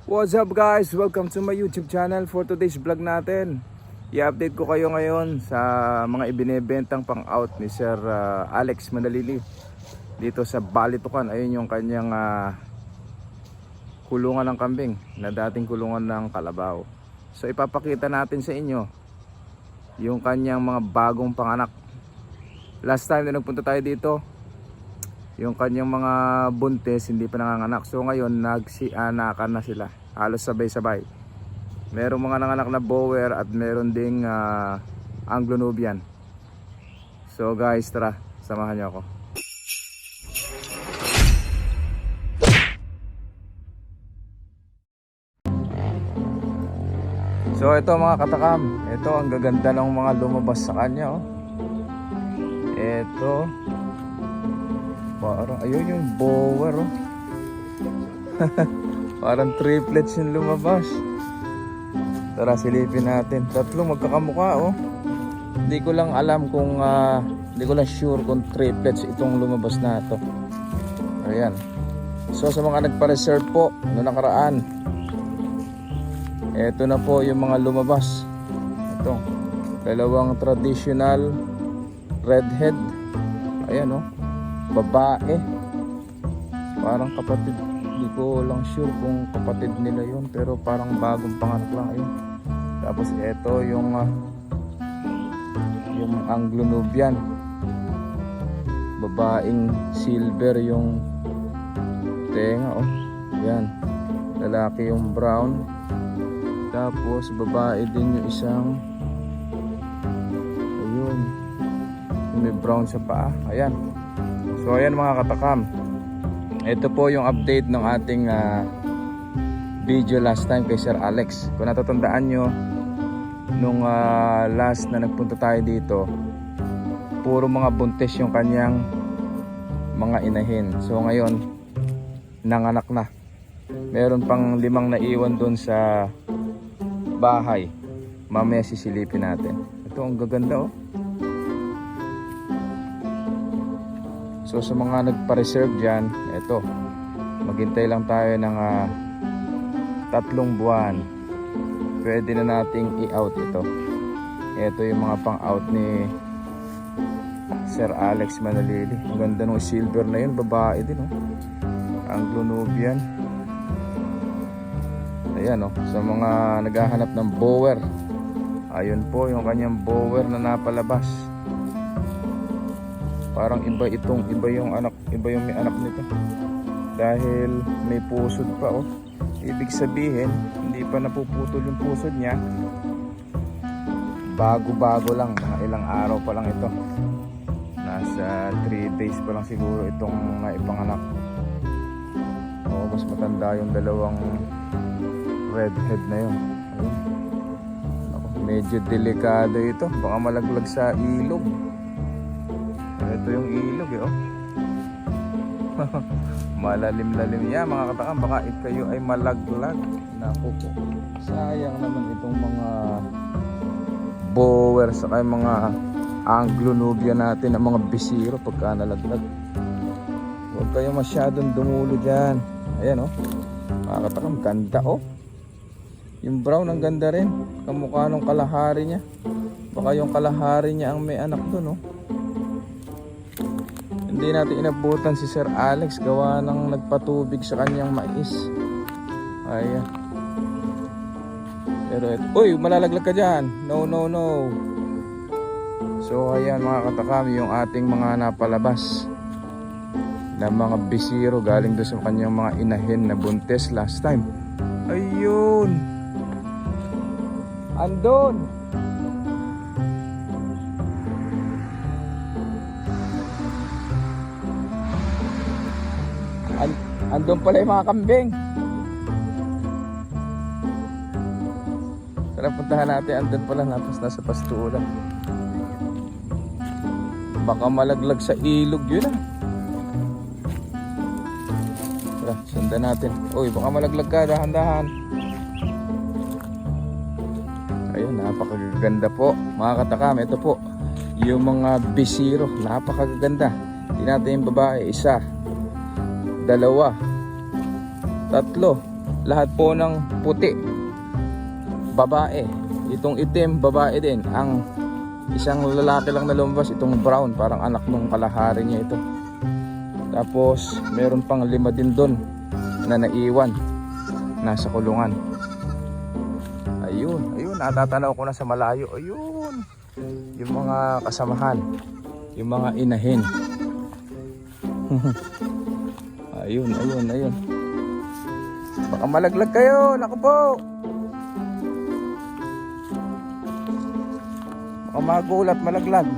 What's up guys? Welcome to my YouTube channel. For today's vlog natin, i-update ko kayo ngayon sa mga ibinebentang pang-out ni Sir Alex Manalili dito sa Balitucan. Ayun yung kanyang kulungan ng kambing na dating kulungan ng kalabaw. So ipapakita natin sa inyo yung kanyang mga bagong panganak. Last time na nagpunta tayo dito, yung kanyang mga buntis hindi pa nanganganak. So ngayon nagsianakan na sila, halos sabay-sabay. Merong mga nanganak na Boer at meron ding Anglo-Nubian. So guys, tara, samahan niyo ako. So ito mga katakam, ito ang gaganda ng mga lumabas sa kanya, oh. Ito parang, ayun yung Boer, oh. Parang triplets yung lumabas. Tara, silipin natin. Tatlong magkakamukha, oh. Hindi ko lang alam kung hindi ko lang sure kung triplets itong lumabas na ito. Ayan. So sa mga nagpa-reserve po noong nakaraan, eto na po yung mga lumabas. Ito, dalawang traditional redhead. Ayan, oh. Babae, parang kapatid, hindi ko lang sure kung kapatid nila yun, pero parang bagong panganak lang. Ayun. Tapos ito yung Anglo-Nubian, babaeng silver yung tenga, oh. Yan, lalaki yung brown, tapos babae din yung isang, ayun, may brown sa paa. Ayan. So ayan mga katakam, ito po yung update ng ating video last time kay Sir Alex. Kung natatandaan nyo, nung last na nagpunta tayo dito, puro mga buntis yung kanyang mga inahin. So ngayon, nanganak na. Meron pang 5 na iwan dun sa bahay. Mamaya sisilipin natin. Ito ang gaganda, oh. So sa mga nagpa-reserve dyan, eto, maghintay lang tayo ng 3 buwan. Pwede na nating i-out ito. Ito yung mga pang-out ni Sir Alex Manalili. Ang ganda ng silver na yun, babae din, oh. Anglo-Nubian. Ayan, oh, sa mga naghahanap ng Boer, ayun po yung kanyang Boer na napalabas. Parang iba yung may anak nito. Dahil may pusod pa, oh. Ibig sabihin, hindi pa napuputol yung pusod niya. Bago-bago lang, mga ilang araw pa lang ito. Nasa 3 days pa lang siguro itong naipanganak. Oh, mas matanda yung dalawang redhead na yun. Ayun. Ako, medyo delikado ito. Baka malaglag sa ilog. Ito yung ilog, eh, oh. Malalim-lalim yan mga katakam. Baka kayo ay malaglag. Naku po, sayang naman itong mga Boer sa kay mga Anglo-Nubian natin, ang mga bisiro pagka nalaglag. Huwag kayo masyadong dumulo dyan. Ayan, oh, mga katakam, ganda, oh. Yung brown ang ganda rin, kamukha nung kalahari niya. Baka yung kalahari niya ang may anak dun, oh. Hindi natin inabutan si Sir Alex gawa ng nagpatubig sa kanyang mais. Ayan. Pero ito, uy, malalaglag ka dyan. No, no, no. So ayan mga katakam, yung ating mga napalabas na mga bisiro galing doon sa kanyang mga inahin na buntis last time. Ayun, andun. Andun pala yung mga kambing. Tara, puntahan natin. Andun pala, nasa pastulan. Baka malaglag sa ilog yun, ah. Tara, sundan natin. Uy, baka malaglag ka, dahan-dahan. Ayun, napakaganda po mga katakam. Ito po yung mga bisiro, napakaganda. Hindi natin yung babae, 1, 2, 3, lahat po ng puti babae, itong itim babae din, ang isang lalaki lang na lumabas, itong brown parang anak nung kalahari niya ito. Tapos meron pang 5 din doon na naiwan, nasa kulungan. Ayun, natatanaw ko na sa malayo. Ayun, yung mga kasamahan, yung mga inahin. ayun. Baka malaglag kayo, naku po. Baka magulat, malaglag.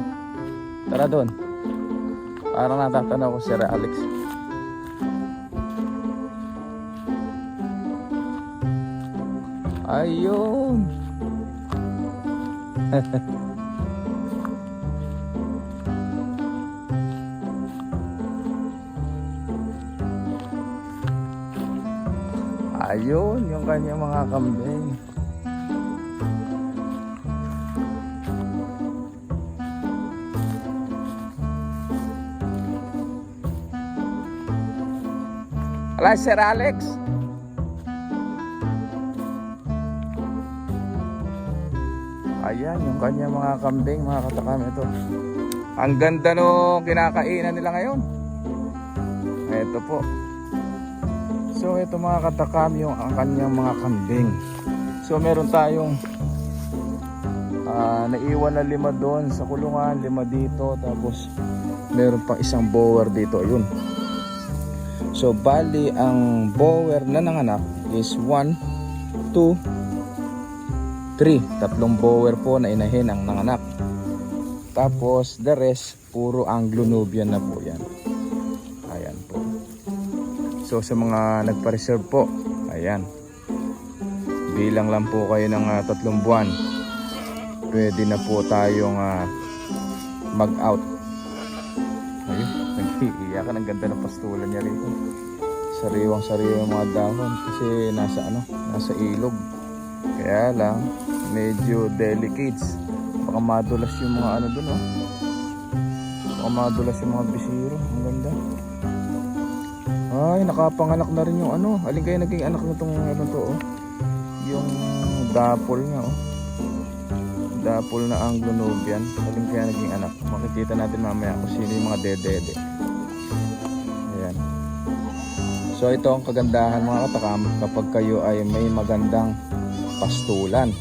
Tara doon. Parang natatanaw ko si Alex. Ayun. Ayun, yung kanyang mga kambing. Ala, Sir Alex. Ayan, yung kanyang mga kambing, mga katakam, ito. Ang ganda nung kinakainan nila ngayon. Ito po. So ito mga katakam, yung ang kanyang mga kambing. So meron tayong naiwan na 5 doon sa kulungan, 5 dito, tapos meron pang isang bower dito. Ayun. So bali ang bower na nanganak is 1, 2, 3. 3 bower po na inahin ang nanganak. Tapos the rest puro Anglo-Nubian na po yan. Ayan po. So sa mga nagpa-reserve po, ayan, bilang lang po kayo ng 3 buwan, pwede na po tayong mag-out. Ayun, nag-iiyakan. Ang ganda ng pastulan niya rito. Sariwang-sariwang mga dahon kasi nasa ilog. Kaya lang medyo delicates. Baka madulas yung mga doon, oh. Baka madulas yung mga bisiro. Ang ganda. Ay, nakapanganak na rin yung alin kaya naging anak na itong to, oh. Yung dapol niya, oh. Dapol na Anglo-Nubian. Alin kaya naging anak. Makikita natin mamaya kung sino yung mga dedede. Ayan. So ito ang kagandahan, mga katakam, kapag kayo ay may magandang pastulan.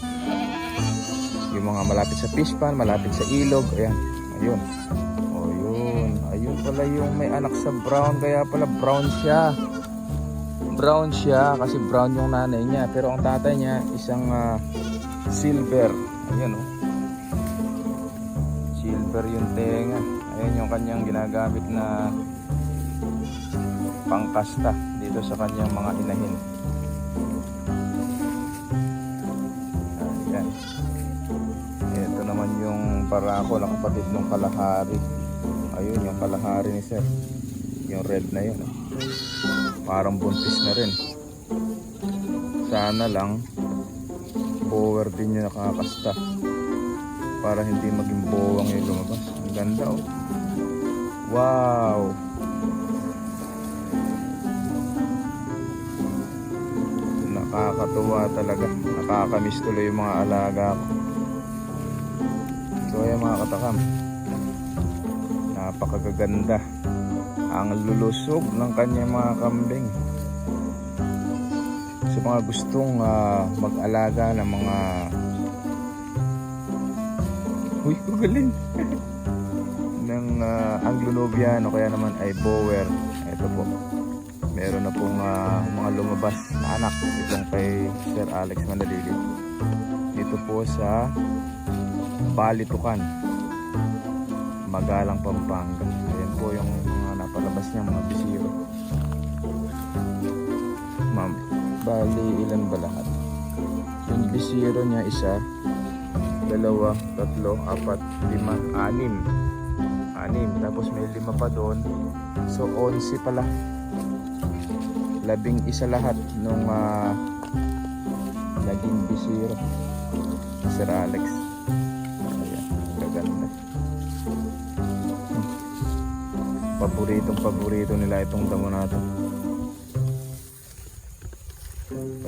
Yung mga malapit sa fish pond, malapit sa ilog. Ayan. Ayun. Ayun pala yung may anak sa brown. Kaya pala brown siya. Brown siya kasi brown yung nanay niya. Pero ang tatay niya isang silver. Ayan, oh. Silver yung tenga. Ayan yung kanyang ginagamit na pangkasta dito sa kanyang mga inahin. Ayan. Ito naman yung parako na kapatid ng kalahari. Ayun yung kalahari ni Sir. Yung red na yun, oh. Parang buntis na rin. Sana lang bower din yung nakakasta para hindi maging bowang yung lumabas. Ang ganda, oh. Wow. Nakakatuwa talaga. Nakakamiss tuloy yung mga alaga ko. So ayan mga katakam, napakaganda ang lulusog ng kanyang mga kambing. Sa mga gustong mag-alaga ng mga galing ng Anglo-Nubian o kaya naman ay bower, ito po, meron na pong mga lumabas na anak itong kay Sir Alex Manalili dito po sa Balitukan, Magalang, Pampanga. Ayan po yung mga napalabas niya, mga bisiro. Ma'am, bali ilan ba lahat? Yung bisiro niya 1, 2, 3, 4, 5, 6. Tapos may 5 pa doon. So 11 pala. 11 lahat nung naging bisiro Sir Alex. Ayan, gaganda. Paborito nila itong damo na to.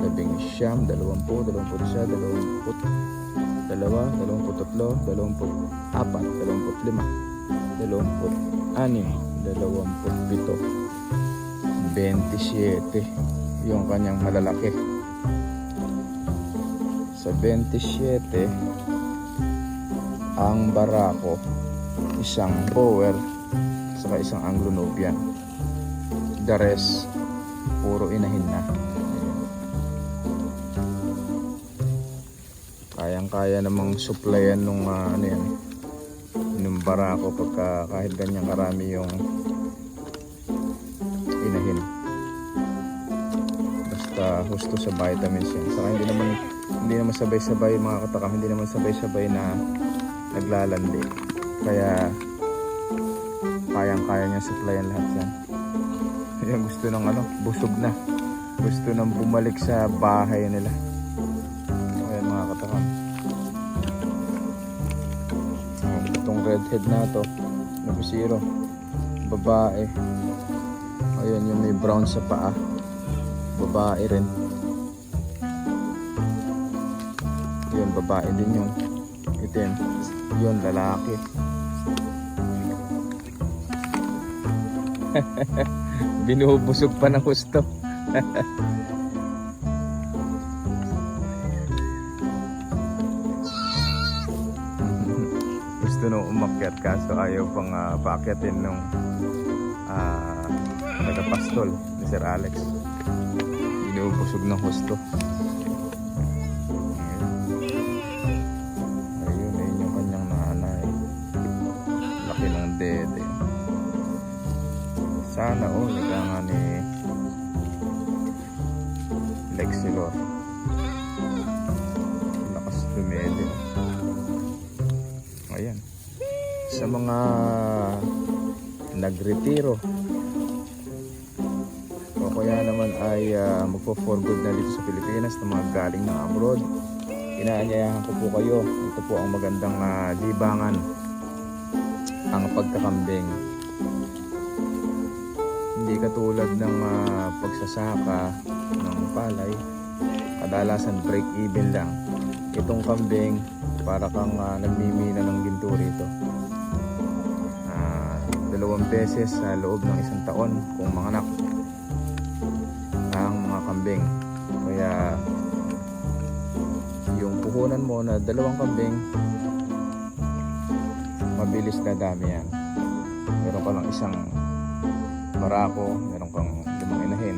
19, 20, 21, 22, 23, 24, 25, 26, 27 yung kanyang malalaki. Sa 27 ang Barako, isang Boer saka isang Anglo-Nubian. The rest puro inahin na. Kayang-kaya namang supplyan nung ano yan, nung Barako pagka kahit ganyan karami yung inahin. Basta husto sa vitamins yan. Saka hindi naman sabay-sabay mga katakam, hindi naman sabay-sabay na naglalandi. Kaya kayang-kaya niya supplyan lahat yan. Yung gusto ng ano, busog na. Gusto nang bumalik sa bahay nila. Ayan mga katakam. Itong redhead na to, nabusiro, babae. Ayan yung may brown sa paa, babae rin. Yun, babae din yun. Itim, yun lalaki. Binubusog pa ng gusto. Gusto nung umakyat kaso ayaw pang paakyatin nung nagapastol ni Sir Alex. Binubusog ng gusto. Ayun yung kanyang nanay. Laki ng dede. Sana naganga ni Lexilor. Lakas dumede. Ayan. Sa mga nagretiro o kaya naman ay magpo-for good na dito sa Pilipinas na mga galing ng abroad, inaanyayahan ko po kayo. Ito po ang magandang libangan, ang pagkakambing. Hindi katulad ng pagsasaka ng palay, kadalasan break even lang. Itong kambing para kang nagmimina ng ginto rito. 2 beses sa loob ng 1 taon kung manganak ang mga kambing. Kaya yung puhunan mo na 2 kambing, mabilis na dami yan. Meron ka lang 1 barako, meron kang 5 inahin.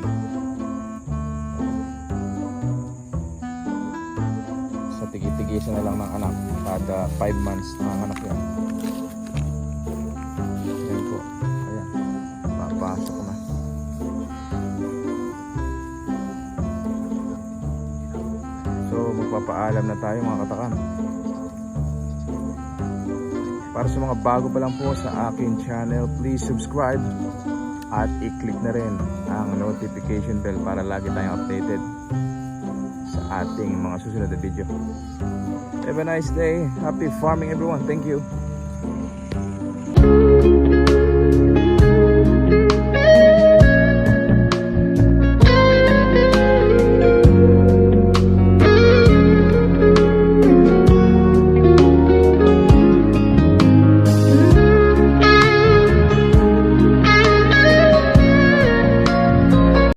Sa tigi-tigisa na lang ng anak, kada 5 months nanganganak yan. Yan po, ayan, papasok na. So magpapaalam na tayo mga katakam. Para sa mga bago pa lang po sa akin channel, please subscribe at i-click na rin ang notification bell para lagi tayong updated sa ating mga susunod na video. Have a nice day. Happy farming everyone. Thank you.